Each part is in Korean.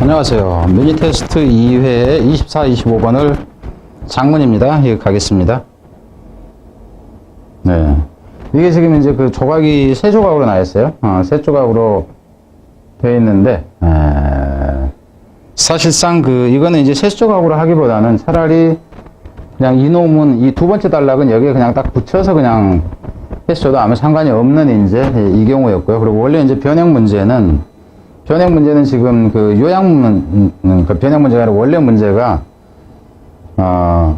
안녕하세요. 미니 테스트 2회 24, 25번을 장문입니다. 이거 가겠습니다. 네. 이게 지금 이제 그 조각이 세 조각으로 나와 있어요. 세 조각으로 되어 있는데, 사실상 이거는 이제 세 조각으로 하기보다는 차라리 그냥 이놈은 이 두 번째 단락은 여기에 그냥 딱 붙여서 그냥 했어도 아무 상관이 없는 이제 이 경우였고요. 그리고 원래 이제 변형 문제는 지금 변형 문제가 아니라 원래 문제가,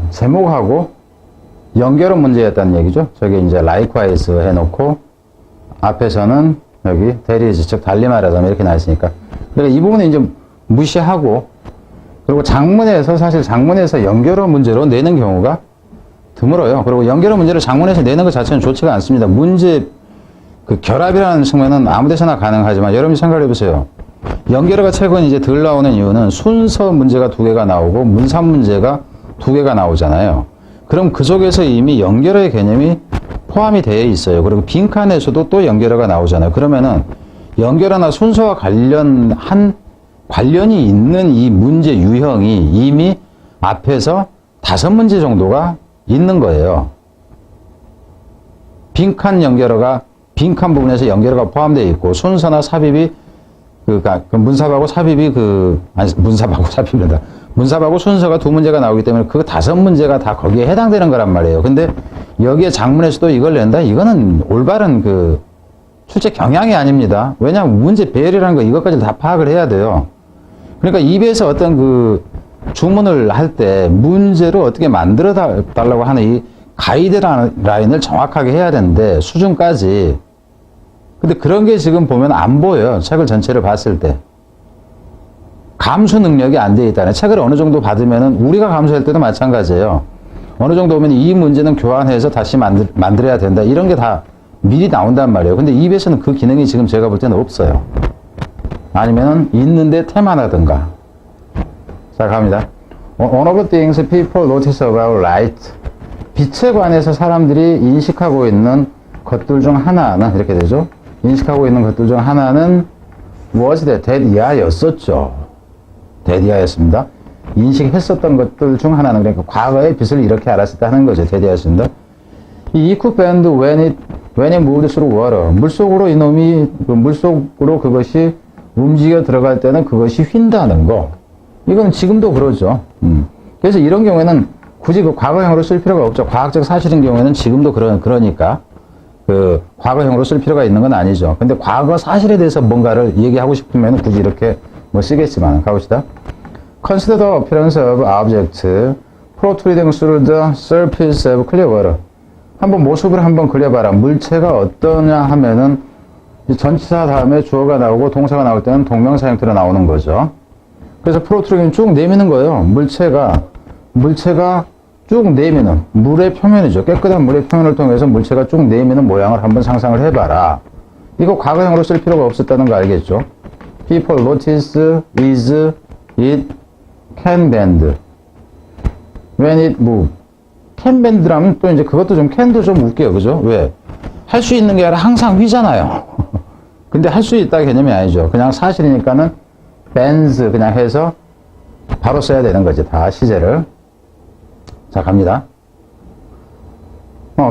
제목하고 연결은 문제였다는 얘기죠. 저기 이제 likewise 해놓고, 앞에서는 여기 there is, 즉, 달리 말하자면 이렇게 나있으니까. 그러니까 이 부분은 이제 무시하고, 그리고 사실 장문에서 연결어 문제로 내는 경우가 드물어요. 그리고 연결어 문제를 장문에서 내는 것 자체는 좋지가 않습니다. 문제, 결합이라는 측면은 아무 데서나 가능하지만, 여러분이 생각해 보세요. 연결어가 최근 이제 덜 나오는 이유는 순서 문제가 2개가 나오고 문산 문제가 2개가 나오잖아요. 그럼 그 속에서 이미 연결어의 개념이 포함이 되어 있어요. 그리고 빈칸에서도 또 연결어가 나오잖아요. 그러면은 연결어나 순서와 관련이 있는 이 문제 유형이 이미 앞에서 5문제 정도가 있는 거예요. 빈칸 부분에서 연결어가 포함되어 있고, 순서나 삽입이 문삽하고 삽입이 문삽하고 순서가 2문제가 나오기 때문에 그 5문제가 다 거기에 해당되는 거란 말이에요. 근데 여기에 장문에서도 이걸 낸다? 이거는 올바른 출제 경향이 아닙니다. 왜냐하면 문제 배열이라는 거 이것까지 다 파악을 해야 돼요. 그러니까 입에서 어떤 주문을 할 때 문제로 어떻게 만들어 달라고 하는 이 가이드라인을 정확하게 해야 되는데, 수준까지. 근데 그런 게 지금 보면 안 보여요. 책을 전체를 봤을 때. 감수 능력이 안 돼 있다네. 책을 어느 정도 받으면은, 우리가 감수할 때도 마찬가지예요. 어느 정도 오면 이 문제는 교환해서 다시 만들어야 된다. 이런 게 다 미리 나온단 말이에요. 근데 입에서는 그 기능이 지금 제가 볼 때는 없어요. 아니면은 있는데 태만하든가. 자, 갑니다. One of the things people notice about light. 빛에 관해서 사람들이 인식하고 있는 것들 중 하나는, 이렇게 되죠. 인식하고 있는 것들 중 하나는 was that 대디아였었죠. 대디아였습니다. 인식했었던 것들 중 하나는, 그러니까 과거의 빛을 이렇게 알았었다 하는 거죠. 대디아였습니다. 이 equipment when it moved through water. 물속으로 물속으로 그것이 움직여 들어갈 때는 그것이 휜다는 거. 이건 지금도 그러죠. 그래서 이런 경우에는 굳이 과거형으로 쓸 필요가 없죠. 과학적 사실인 경우에는 지금도 그러니까 과거형으로 쓸 필요가 있는 건 아니죠. 근데 과거 사실에 대해서 뭔가를 얘기하고 싶으면 굳이 이렇게 쓰겠지만, 가봅시다. Consider the appearance of object protruding through the surface of clear water. 모습을 한번 그려봐라. 물체가 어떠냐 하면은 전치사 다음에 주어가 나오고 동사가 나올 때는 동명사 형태로 나오는 거죠. 그래서 프로트루딩 쭉 내미는 거예요. 물체가 쭉 내미는 물의 표면이죠. 깨끗한 물의 표면을 통해서 물체가 쭉 내미는 모양을 한번 상상을 해봐라. 이거 과거형으로 쓸 필요가 없었다는 거 알겠죠? People notice is it can bend when it move. can bend라면 또 이제 그것도 can도 좀 웃겨요. 그죠? 왜? 할 수 있는 게 아니라 항상 휘잖아요. 근데 할 수 있다 개념이 아니죠. 그냥 사실이니까는 bends 그냥 해서 바로 써야 되는 거지. 다 시제를. 자, 갑니다.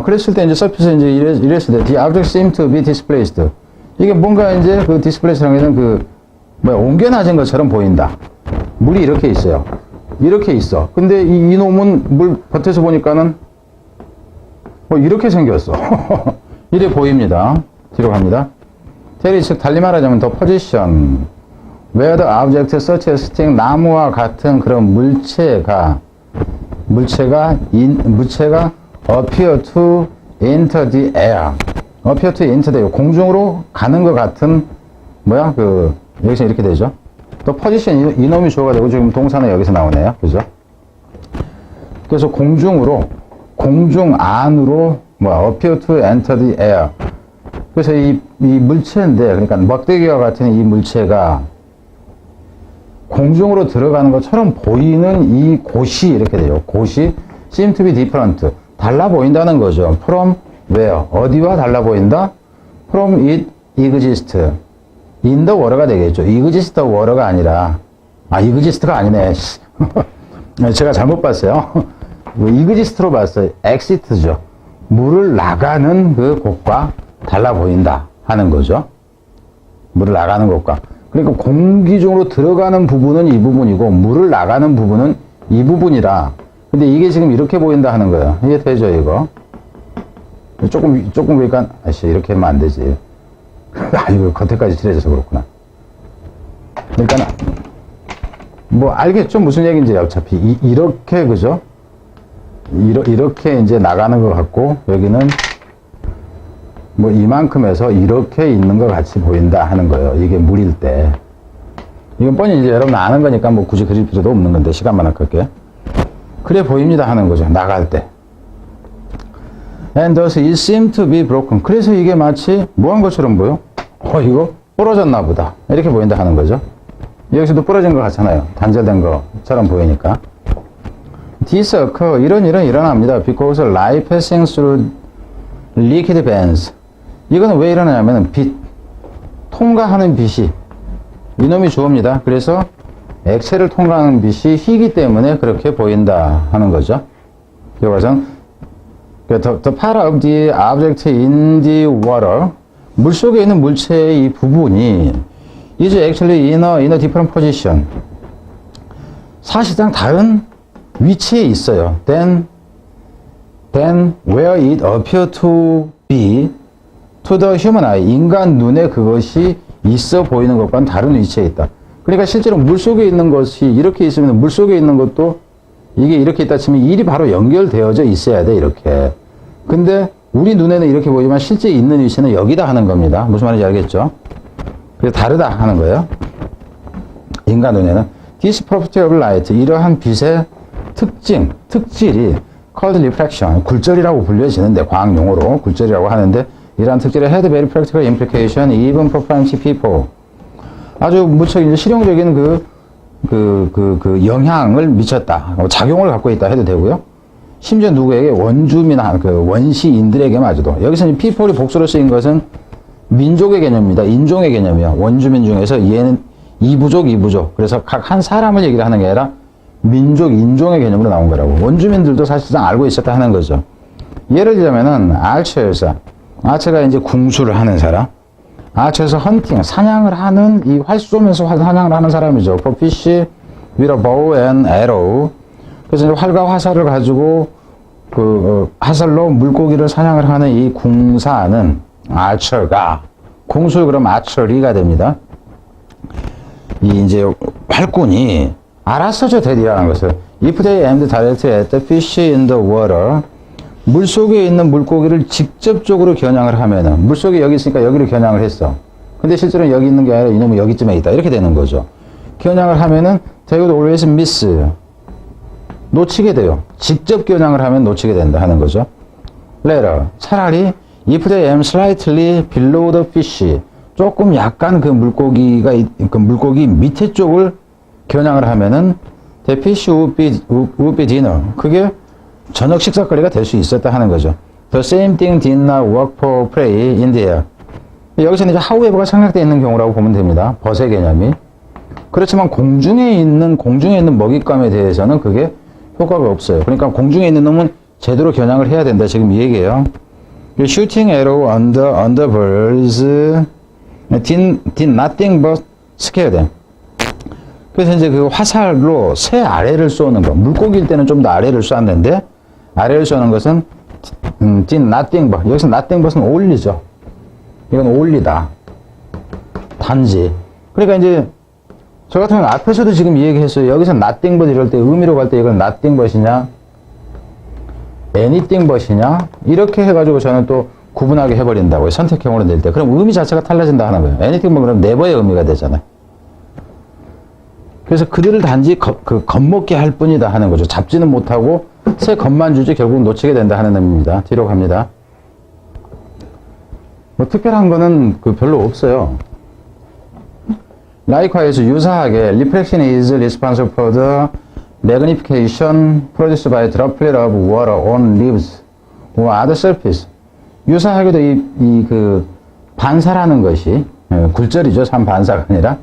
그랬을 때 이제 서피스 이제 이랬을 때 the object seemed to be displaced. 이게 뭔가 이제 displace라는 것은 옮겨놔진 것처럼 보인다. 물이 이렇게 있어요. 이렇게 있어. 근데 이놈은 물 겉에서 보니까는 이렇게 생겼어. 이래 보입니다. 뒤로 갑니다. 테리 즉 달리 말하자면 the position where the object such as stick, 나무와 같은 그런 물체가 appear to enter the air. appear to enter the air. 공중으로 가는 것 같은 여기서 이렇게 되죠. 또 position 이놈이 주어가 되고 지금 동사는 여기서 나오네요. 그죠? 그래서 공중 안으로 appear to enter the air. 그래서 이 물체인데, 그러니까 먹대기와 같은 이 물체가 공중으로 들어가는 것처럼 보이는 이 곳이 이렇게 돼요. 곳이 seem to be different. 달라 보인다는 거죠. From where? 어디와 달라 보인다? From it exists. in the water가 되겠죠. exist the water가 아니라 이그지스트가 아니네. 제가 잘못 봤어요. 이그지스트로 봤어요. 엑시트죠. 물을 나가는 그 곳과 달라 보인다 하는 거죠. 물을 나가는 곳과. 그러니까 공기 중으로 들어가는 부분은 이 부분이고 물을 나가는 부분은 이 부분이라. 근데 이게 지금 이렇게 보인다 하는 거예요. 이해 되죠, 이거? 조금 보니까 이렇게 하면 안 되지. 이거 겉에까지 칠해져서 그렇구나. 그러니까 뭐 알겠죠? 무슨 얘기인지. 어차피 이렇게, 그죠? 이렇게 이제 나가는 것 같고, 여기는 뭐 이만큼에서 이렇게 있는 것 같이 보인다 하는 거예요. 이게 물일 때. 이건 뻔히 이제 여러분 아는 거니까 뭐 굳이 그릴 필요도 없는 건데, 시간만 아낄게. 그래 보입니다 하는 거죠. 나갈 때. And thus it seemed to be broken. 그래서 이게 마치 뭐 한 것처럼 보여? 이거 부러졌나 보다. 이렇게 보인다 하는 거죠. 여기서도 부러진 것 같잖아요. 단절된 것처럼 보이니까. This occur, 이런 일은 일어납니다. Because light passing through liquid bands. 이거는 왜 일어나냐면 빛, 통과하는 빛이 이놈이 주어입니다. 그래서 액체를 통과하는 빛이 희기 때문에 그렇게 보인다 하는 거죠. 이것은 the part of the object in the water, 물 속에 있는 물체의 이 부분이 is actually in a different position. 사실상 다른 위치에 있어요. Then where it appear to be to the human eye. 인간 눈에 그것이 있어 보이는 것과는 다른 위치에 있다. 그러니까 실제로 물 속에 있는 것이 이렇게 있으면 물 속에 있는 것도 이게 이렇게 있다 치면 일이 바로 연결되어져 있어야 돼, 이렇게. 근데 우리 눈에는 이렇게 보이지만 실제 있는 위치는 여기다 하는 겁니다. 무슨 말인지 알겠죠? 그래서 다르다 하는 거예요. 인간 눈에는. This property of light, 이러한 빛의 특질이 called refraction, 굴절이라고 불려지는데, 과학 용어로 굴절이라고 하는데, 이러한 특질이 had very practical implication even for primitive people. 아주 무척 이제 실용적인 그 영향을 미쳤다. 작용을 갖고 있다 해도 되고요. 심지어 누구에게 원시인들에게마저도. 여기서 people이 복수로 쓰인 것은 민족의 개념입니다. 인종의 개념이에요. 원주민 중에서 얘는 이부족. 그래서 각 한 사람을 얘기를 하는 게 아니라 민족, 인종의 개념으로 나온 거라고. 원주민들도 사실상 알고 있었다 하는 거죠. 예를 들자면은 아처가 이제 궁수를 하는 사람. 아처에서 헌팅, 사냥을 하는, 이 활 쏘면서 사냥을 하는 사람이죠. For fish with a bow and arrow. 그래서 이제 활과 화살을 가지고 화살로 물고기를 사냥을 하는 이 궁사는 아처가, 궁수 그럼 아처리가 됩니다. 이 이제 활꾼이 알았어죠, 대리라는 것을. If they aimed directly at the fish in the water. 물 속에 있는 물고기를 직접적으로 겨냥을 하면은, 물 속에 여기 있으니까 여기를 겨냥을 했어. 근데 실제로는 여기 있는 게 아니라 이놈은 여기쯤에 있다. 이렇게 되는 거죠. 겨냥을 하면은 they would always miss. 놓치게 돼요. 직접 겨냥을 하면 놓치게 된다 하는 거죠. Later, 차라리 if they aim slightly below the fish. 조금 약간 그 물고기 밑에 쪽을 겨냥을 하면은 the fish would be dinner. 그게 저녁 식사거리가 될 수 있었다 하는 거죠. The same thing did not work for prey in the air. 여기서는 이제 however가 생략되어 있는 경우라고 보면 됩니다. 벗의 개념이. 그렇지만 공중에 있는 먹잇감에 대해서는 그게 효과가 없어요. 그러니까 공중에 있는 놈은 제대로 겨냥을 해야 된다. 지금 이 얘기예요. Shooting arrow on the birds did nothing but scare them. 그래서 이제 그 화살로 새 아래를 쏘는 거. 물고기일 때는 좀 더 아래를 쐈는데, 아래를 쏘는 것은 did nothing but. 여기서 nothing but은 only죠. 이건 only다. 단지. 그러니까 이제 저 같은 경우는 앞에서도 지금 이 얘기했어요. 여기서 nothing but 이럴 때 의미로 갈 때 이건 nothing but이냐 anything but이냐 이렇게 해가지고 저는 또 구분하게 해버린다고요. 선택형으로 낼 때. 그럼 의미 자체가 달라진다 하는 거예요. anything but 그럼 never의 의미가 되잖아요. 그래서 그들을 단지 겁먹게 할 뿐이다 하는 거죠. 잡지는 못하고 새 겁만 주지 결국 놓치게 된다 하는 의미입니다. 뒤로 갑니다. 뭐 특별한 거는 별로 없어요. Likewise, 유사하게 reflection is responsible for the magnification produced by droplet of water on leaves or other surface. 유사하게도 반사라는 것이 굴절이죠. 참 반사가 아니라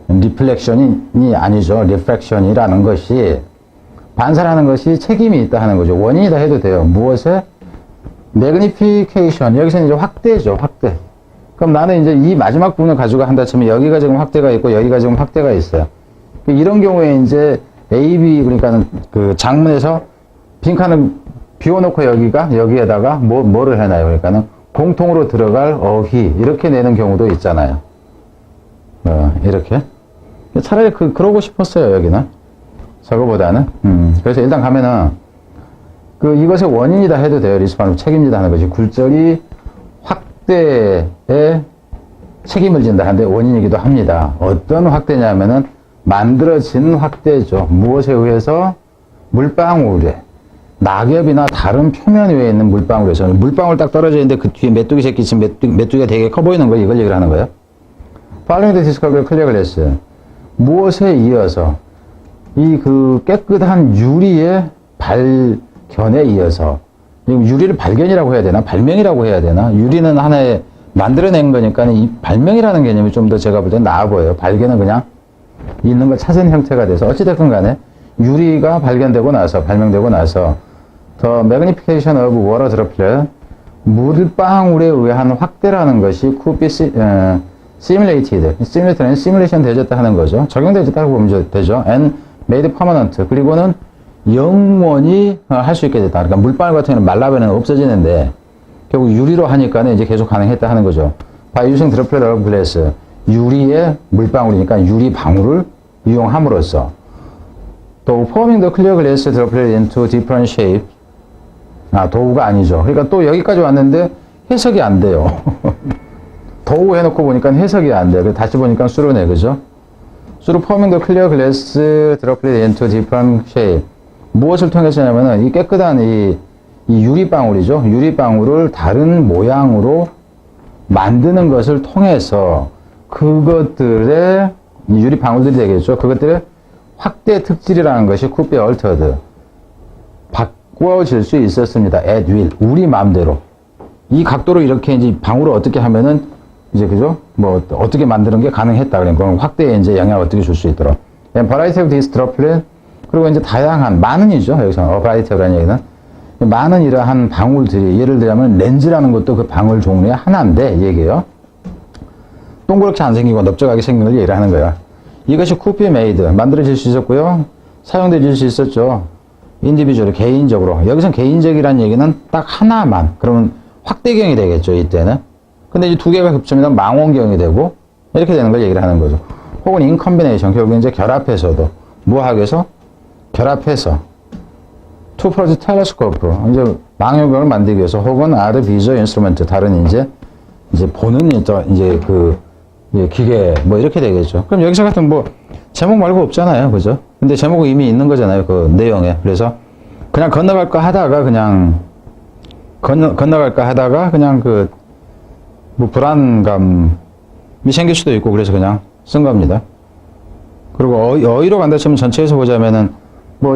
리플렉션이 아니죠. 리프렉션이라는 것이 반사라는 것이 책임이 있다 하는 거죠. 원인이다 해도 돼요. 무엇에? 매그니피케이션. 여기서는 이제 확대죠. 확대. 그럼 나는 이제 이 마지막 부분을 가지고 한다 치면 여기가 지금 확대가 있고 여기가 지금 확대가 있어요. 이런 경우에 이제 AB 그러니까는 그 장문에서 빈칸을 비워놓고 여기에다가 뭐를 해놔요. 그러니까는 공통으로 들어갈 어휘 이렇게 내는 경우도 있잖아요. 이렇게. 차라리 그러고 싶었어요. 여기는. 저거보다는. 그래서 일단 가면은 이것의 원인이다 해도 돼요. 리스폰을 책임지다 하는 것이 굴절이 확대에 책임을 진다 하는데 원인이기도 합니다. 어떤 확대냐면은 만들어진 확대죠. 무엇에 의해서? 물방울에. 낙엽이나 다른 표면 위에 있는 물방울에서 물방울 딱 떨어져 있는데 그 뒤에 메뚜기 새끼 지금 메뚜기가 되게 커 보이는 거예요. 이걸 얘기를 하는 거예요. Following the discovery of clear glass. 무엇에 이어서? 깨끗한 유리의 발견에 이어서. 유리를 발견이라고 해야 되나? 발명이라고 해야 되나? 유리는 하나의 만들어낸 거니까 이 발명이라는 개념이 좀 더 제가 볼 때 나아 보여요. 발견은 그냥 있는 걸 찾은 형태가 돼서 어찌됐건 간에 유리가 발견되고 나서 발명되고 나서 The magnification of water droplet 물방울에 의한 확대라는 것이 could be simulated. simulated는 시뮬레이션 되졌다 하는 거죠. 적용되졌다고 보면 되죠. And made permanent. 그리고는 영원히 할 수 있게 됐다. 그러니까 물방울 같은 경우는 말라버리면 없어지는데 결국 유리로 하니까는 이제 계속 가능했다 하는 거죠. By using droplet of glass. 유리의 물방울이니까 유리 방울을 이용함으로써 또 forming the clear glass droplet into different shape. 도우가 아니죠. 그러니까 또 여기까지 왔는데 해석이 안 돼요. 도우 해놓고 보니까 해석이 안 돼요. 다시 보니까 수로네, 그죠? 수로 forming the clear glass droplet into different shape. 무엇을 통해서냐면은 이 깨끗한 이 유리방울이죠. 유리방울을 다른 모양으로 만드는 것을 통해서 그것들의 유리방울들이 되겠죠. 그것들의 확대 특질이라는 것이 could be altered. 바꿔질 수 있었습니다. at will. 우리 마음대로. 이 각도로 이렇게 이제 방울을 어떻게 하면은 이제 그죠? 어떻게 만드는 게 가능했다. 그러니까 확대에 이제 영향을 어떻게 줄 수 있도록. variety of this droplet. 그리고 이제 다양한, 많은이죠. 여기서 variety라는 얘기는. 많은 이러한 방울들이, 예를 들자면 렌즈라는 것도 그 방울 종류의 하나인데, 얘기예요. 동그랗게 안 생기고 넓적하게 생긴 걸 얘기를 하는 거야. 이것이 could be made. 만들어질 수 있었고요. 사용될 수 있었죠. individual, 개인적으로. 여기선 개인적이라는 얘기는 딱 하나만. 그러면 확대경이 되겠죠, 이때는. 근데 이제 두 개가 겹치면 망원경이 되고, 이렇게 되는 걸 얘기를 하는 거죠. 혹은 in combination, 결국 이제 결합해서도. 뭐하게서? 결합해서. to produce telescope. 이제 망원경을 만들기 위해서, 혹은 other visual instrument, 다른 이제 보는 이제 기계, 이렇게 되겠죠. 그럼 여기서 같은 제목 말고 없잖아요. 그죠? 근데 제목은 이미 있는 거잖아요. 그 내용에. 그래서 그냥 건너갈까 하다가 그냥 불안감이 생길 수도 있고 그래서 그냥 쓴 겁니다. 그리고 어휘로 간다 치면 전체에서 보자면은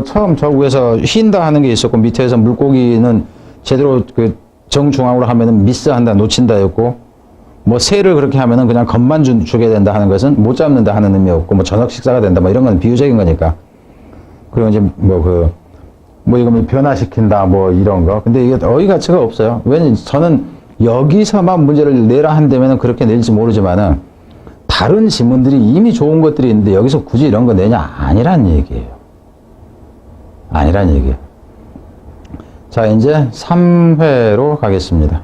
처음 저 위에서 휜다 하는 게 있었고 밑에서 물고기는 제대로 정중앙으로 하면은 미스한다, 놓친다였고 새를 그렇게 하면은 그냥 겁만 주게 된다 하는 것은 못 잡는다 하는 의미였고 저녁 식사가 된다 이런 건 비유적인 거니까. 그리고 이제 이거 변화시킨다 이런 거. 근데 이게 어휘 가치가 없어요. 왜냐면 저는 여기서만 문제를 내라 한다면은 그렇게 낼지 모르지만은 다른 지문들이 이미 좋은 것들이 있는데 여기서 굳이 이런 거 내냐? 아니란 얘기예요. 아니란 얘기예요. 자, 이제 3회로 가겠습니다.